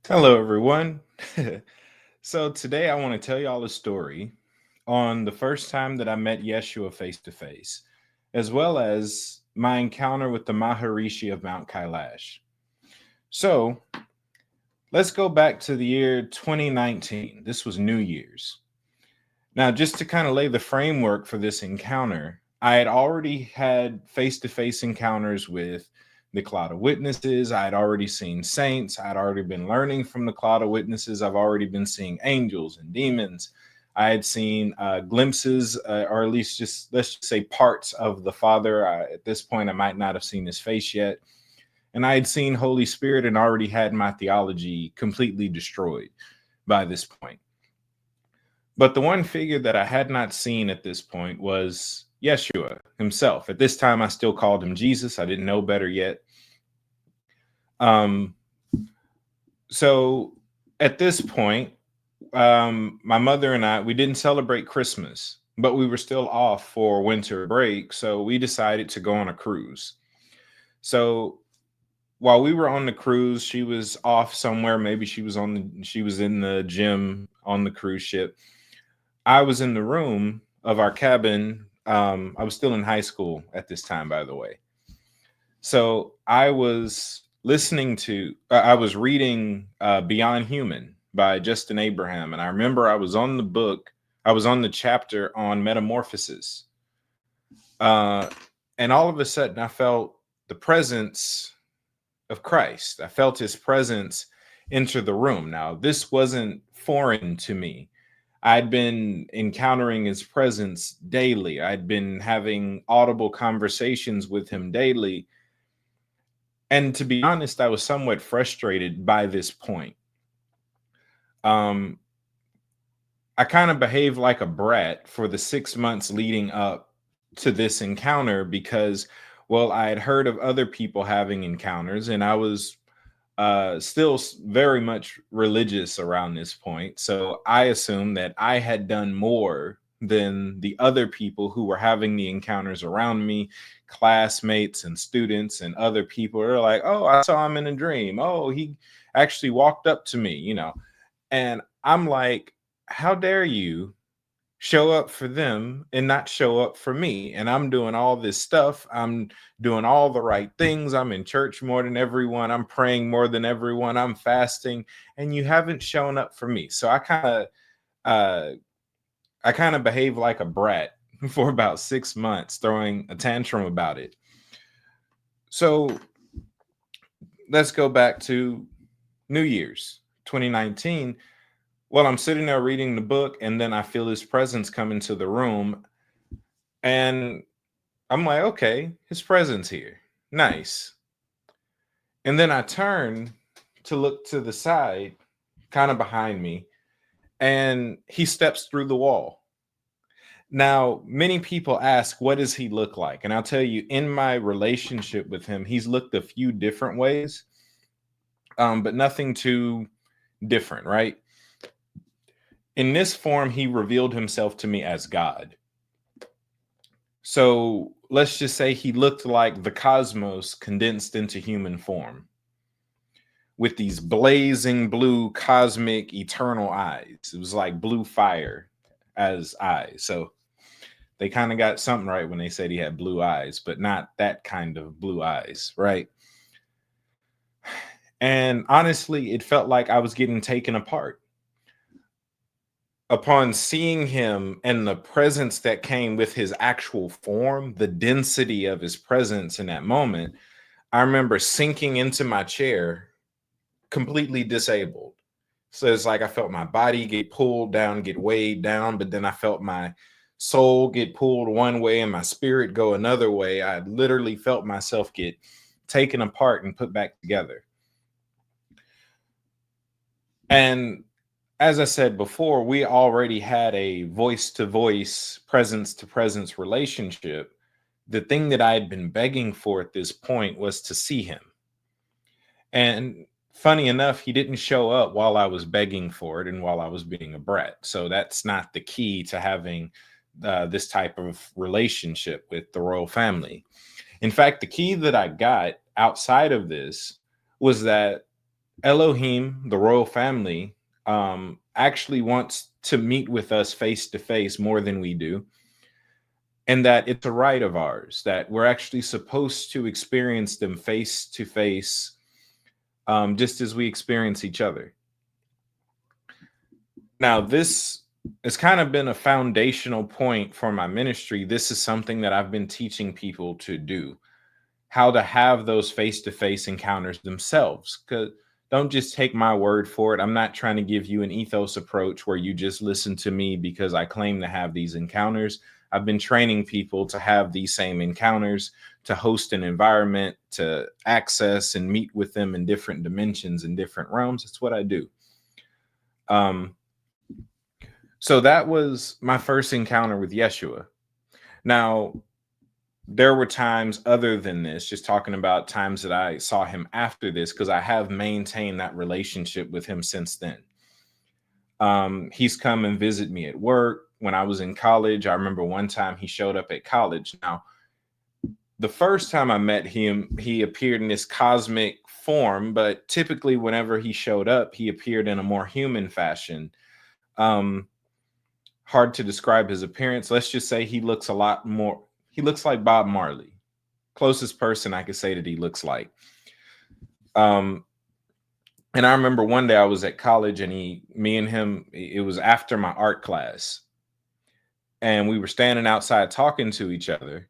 Hello, everyone. So today I want to tell y'all a story on the first time that I met Yeshua face to face, as well as my encounter with the Maharishi of Mount Kailash. So let's go back to the year 2019. This was New Year's. Now, just to kind of lay the framework for this encounter, I had already had face to face encounters with the cloud of witnesses. I had already seen saints. I'd already been learning from the cloud of witnesses. I've already been seeing angels and demons. I had seen glimpses, or at least just let's just say parts of the Father. At this point, I might not have seen his face yet. And I had seen Holy Spirit and already had my theology completely destroyed by this point. But the one figure that I had not seen at this point was Yeshua himself. At this time, I still called him Jesus. I didn't know better yet. Um, so at this point, my mother and we didn't celebrate Christmas, but we were still off for winter break. So we decided to go on a cruise. So while we were on the cruise, she was off somewhere. Maybe she was in the gym on the cruise ship. I was in the room of our cabin. I was still in high school at this time, by the way. So I was I was reading Beyond Human by Justin Abraham. And I remember I was on the chapter on metamorphosis. Uh, and all of a sudden, I felt the presence of Christ. I felt his presence enter the room. Now, this wasn't foreign to me. I'd been encountering his presence daily. I'd been having audible conversations with him daily. And to be honest, I was somewhat frustrated by this point. Um, I kind of behaved like a brat for the 6 months leading up to this encounter because, well, I had heard of other people having encounters and I was still very much religious around this point. So I assumed that I had done more than the other people who were having the encounters around me, classmates and students and other people are like, oh, I saw him in a dream. Oh, he actually walked up to me. And I'm like, how dare you show up for them and not show up for me? And I'm doing all this stuff. I'm doing all the right things. I'm in church more than everyone. I'm praying more than everyone. I'm fasting, and you haven't shown up for me. So uh I kind of behave like a brat for about 6 months, throwing a tantrum about it. So let's go back to New Year's 2019. Well, I'm sitting there reading the book, and then I feel his presence come into the room, and I'm like, okay, his presence here. Nice. And then I turn to look to the side, kind of behind me, and he steps through the wall. Now, many people ask, what does he look like? And I'll tell you, in my relationship with him, he's looked a few different ways, but nothing too different, right? In this form, he revealed himself to me as God. So let's just say he looked like the cosmos condensed into human form with these blazing blue cosmic eternal eyes. It was like blue fire as eyes. So they kind of got something right when they said he had blue eyes, but not that kind of blue eyes, right? And honestly, it felt like I was getting taken apart. Upon seeing him and the presence that came with his actual form, the density of his presence in that moment, I remember sinking into my chair completely disabled. So it's like I felt my body get pulled down, get weighed down, but then I felt my soul get pulled one way and my spirit go another way. I literally felt myself get taken apart and put back together. And as I said before, we already had a voice to voice, presence to presence relationship. The thing that I had been begging for at this point was to see him. And funny enough, he didn't show up while I was begging for it and while I was being a brat. So that's not the key to having this type of relationship with the royal family. In fact, the key that I got outside of this was that Elohim, the royal family, actually wants to meet with us face to face more than we do, and that it's a right of ours, that we're actually supposed to experience them face to face, just as we experience each other. Now, this has kind of been a foundational point for my ministry. This is something that I've been teaching people to do, how to have those face-to-face encounters themselves. Because don't just take my word for it. I'm not trying to give you an ethos approach where you just listen to me because I claim to have these encounters. I've been training people to have these same encounters, to host an environment, to access and meet with them in different dimensions and different realms. It's what I do. So that was my first encounter with Yeshua. Now, there were times other than this, just talking about times that I saw him after this, because I have maintained that relationship with him since then. He's come and visit me at work. When I was in college, I remember one time he showed up at college. Now, the first time I met him, he appeared in this cosmic form, but typically whenever he showed up, he appeared in a more human fashion. Hard to describe his appearance. Let's just say he looks like Bob Marley. Closest person I could say that he looks like. And I remember one day I was at college and me and him, it was after my art class. And we were standing outside talking to each other.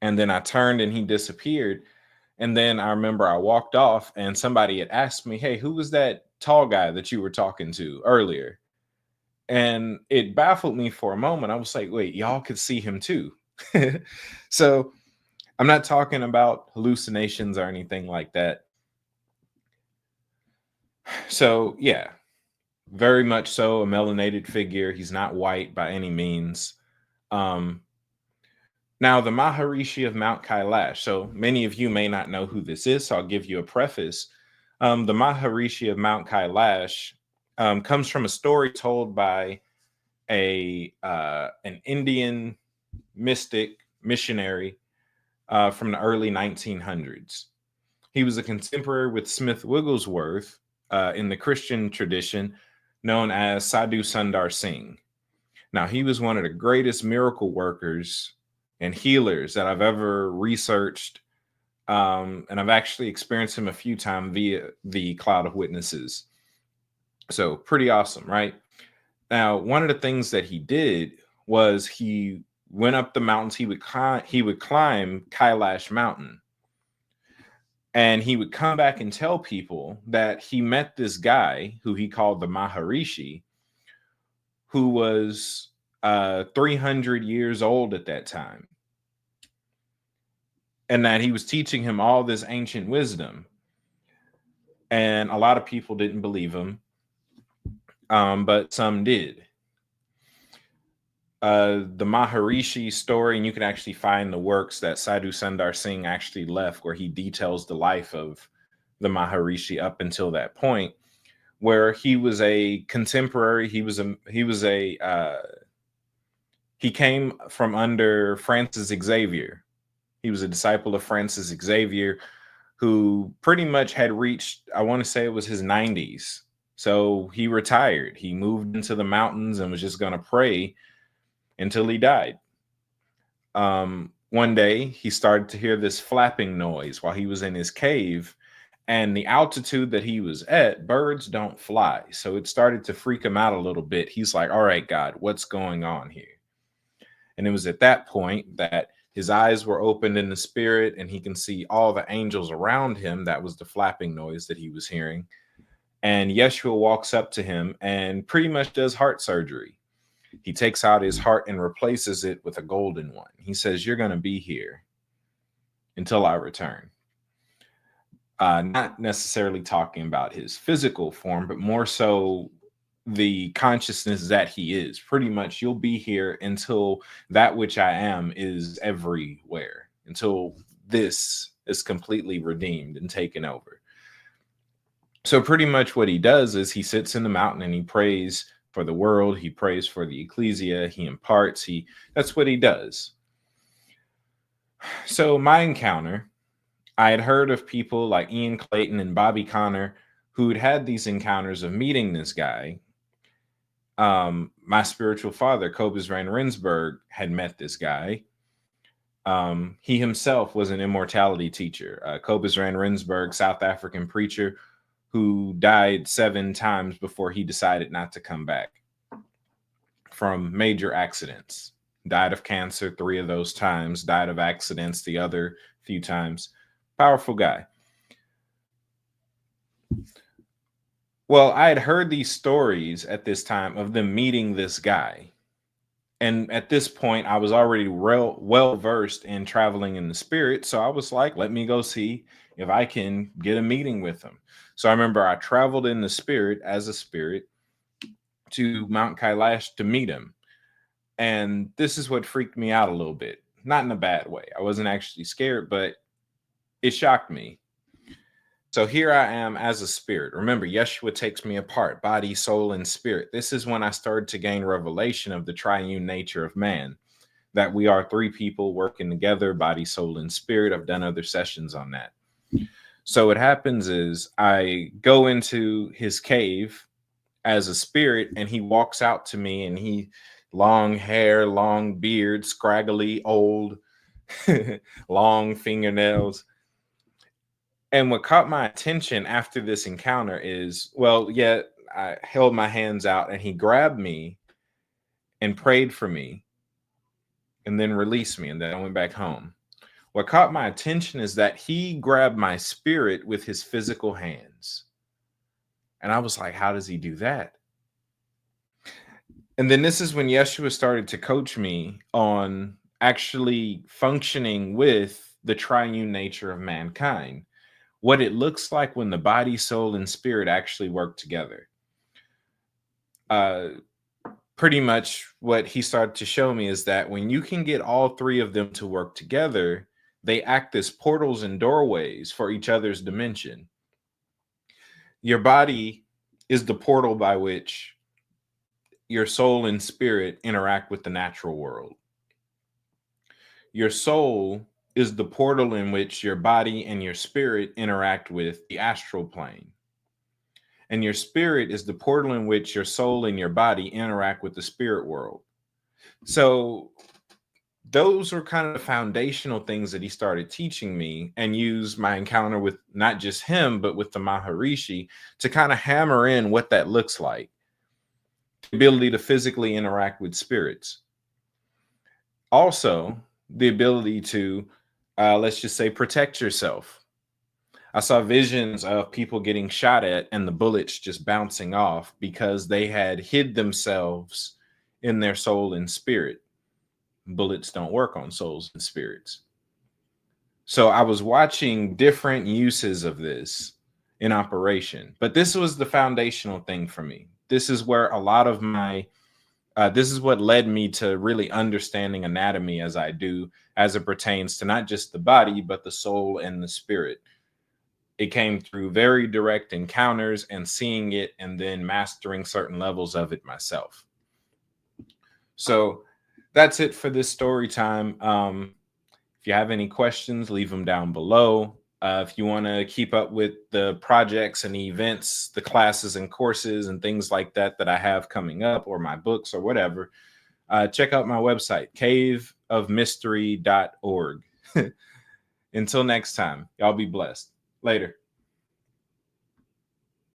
And then I turned and he disappeared. And then I remember I walked off and somebody had asked me, "Hey, who was that tall guy that you were talking to earlier?" And it baffled me for a moment. I was like, wait, y'all could see him too. So I'm not talking about hallucinations or anything like that. So yeah, very much so a melanated figure. He's not white by any means. Um, Now, the Maharishi of Mount Kailash. So many of you may not know who this is, so I'll give you a preface. The Maharishi of Mount Kailash comes from a story told by an Indian mystic missionary from the early 1900s. He was a contemporary with Smith Wigglesworth in the Christian tradition, known as Sadhu Sundar Singh. Now, he was one of the greatest miracle workers and healers that I've ever researched. And I've actually experienced him a few times via the cloud of witnesses. So pretty awesome, right? Now, one of the things that he did was he went up the mountains. He would climb Kailash Mountain, and he would come back and tell people that he met this guy who he called the Maharishi, who was 300 years old at that time, and that he was teaching him all this ancient wisdom. And a lot of people didn't believe him, but some did. The Maharishi story, and you can actually find the works that Sadhu Sundar Singh actually left, where he details the life of the Maharishi up until that point, where he was a contemporary. He came from under Francis Xavier. He was a disciple of Francis Xavier, who pretty much had reached, I want to say it was his 90s. So he retired. He moved into the mountains and was just going to pray until he died. One day he started to hear this flapping noise while he was in his cave, and the altitude that he was at, birds don't fly. So it started to freak him out a little bit. He's like, all right, God, what's going on here? And it was at that point that his eyes were opened in the spirit and he can see all the angels around him. That was the flapping noise that he was hearing. And Yeshua walks up to him and pretty much does heart surgery. He takes out his heart and replaces it with a golden one. He says, "You're going to be here until I return." Not necessarily talking about his physical form, but more so the consciousness that he is. Pretty much, you'll be here until that which I am is everywhere, until this is completely redeemed and taken over. So pretty much what he does is he sits in the mountain and he prays for the world. He prays for the ecclesia. He imparts. That's what he does. So my encounter, I had heard of people like Ian Clayton and Bobby Connor who'd had these encounters of meeting this guy. My spiritual father, Cobus Van Rensburg, had met this guy. He himself was an immortality teacher. Cobus Van Rensburg, South African preacher who died 7 times before he decided not to come back from major accidents. Died of cancer 3 of those times, died of accidents the other few times. Powerful guy. Well, I had heard these stories at this time of them meeting this guy. And at this point, I was already well versed in traveling in the spirit. So I was like, let me go see if I can get a meeting with him. So I remember I traveled in the spirit as a spirit to Mount Kailash to meet him. And this is what freaked me out a little bit. Not in a bad way. I wasn't actually scared, but it shocked me. So here I am as a spirit. Remember, Yeshua takes me apart, body, soul, and spirit. This is when I started to gain revelation of the triune nature of man, that we are 3 people working together, body, soul, and spirit. I've done other sessions on that. So what happens is I go into his cave as a spirit, and he walks out to me, and he long hair, long beard, scraggly, old, long fingernails. And what caught my attention after this encounter is, well, yeah, I held my hands out and he grabbed me and prayed for me and then released me. And then I went back home. What caught my attention is that he grabbed my spirit with his physical hands. And I was like, how does he do that? And then this is when Yeshua started to coach me on actually functioning with the triune nature of mankind. What it looks like when the body, soul, and spirit actually work together. Pretty much what he started to show me is that when you can get all 3 of them to work together, they act as portals and doorways for each other's dimension. Your body is the portal by which your soul and spirit interact with the natural world. Your soul is the portal in which your body and your spirit interact with the astral plane. And your spirit is the portal in which your soul and your body interact with the spirit world. So those were kind of the foundational things that he started teaching me, and used my encounter with not just him, but with the Maharishi to kind of hammer in what that looks like. The ability to physically interact with spirits. Also, the ability to let's just say protect yourself. I saw visions of people getting shot at and the bullets just bouncing off because they had hid themselves in their soul and spirit. Bullets don't work on souls and spirits. So I was watching different uses of this in operation, but this was the foundational thing for me. This is where a lot of my this is what led me to really understanding anatomy as I do, as it pertains to not just the body, but the soul and the spirit. It came through very direct encounters and seeing it and then mastering certain levels of it myself. So that's it for this story time. If you have any questions, leave them down below. If you want to keep up with the projects and events, the classes and courses and things like that that I have coming up, or my books or whatever, check out my website, caveofmystery.org. Until next time, y'all be blessed. Later.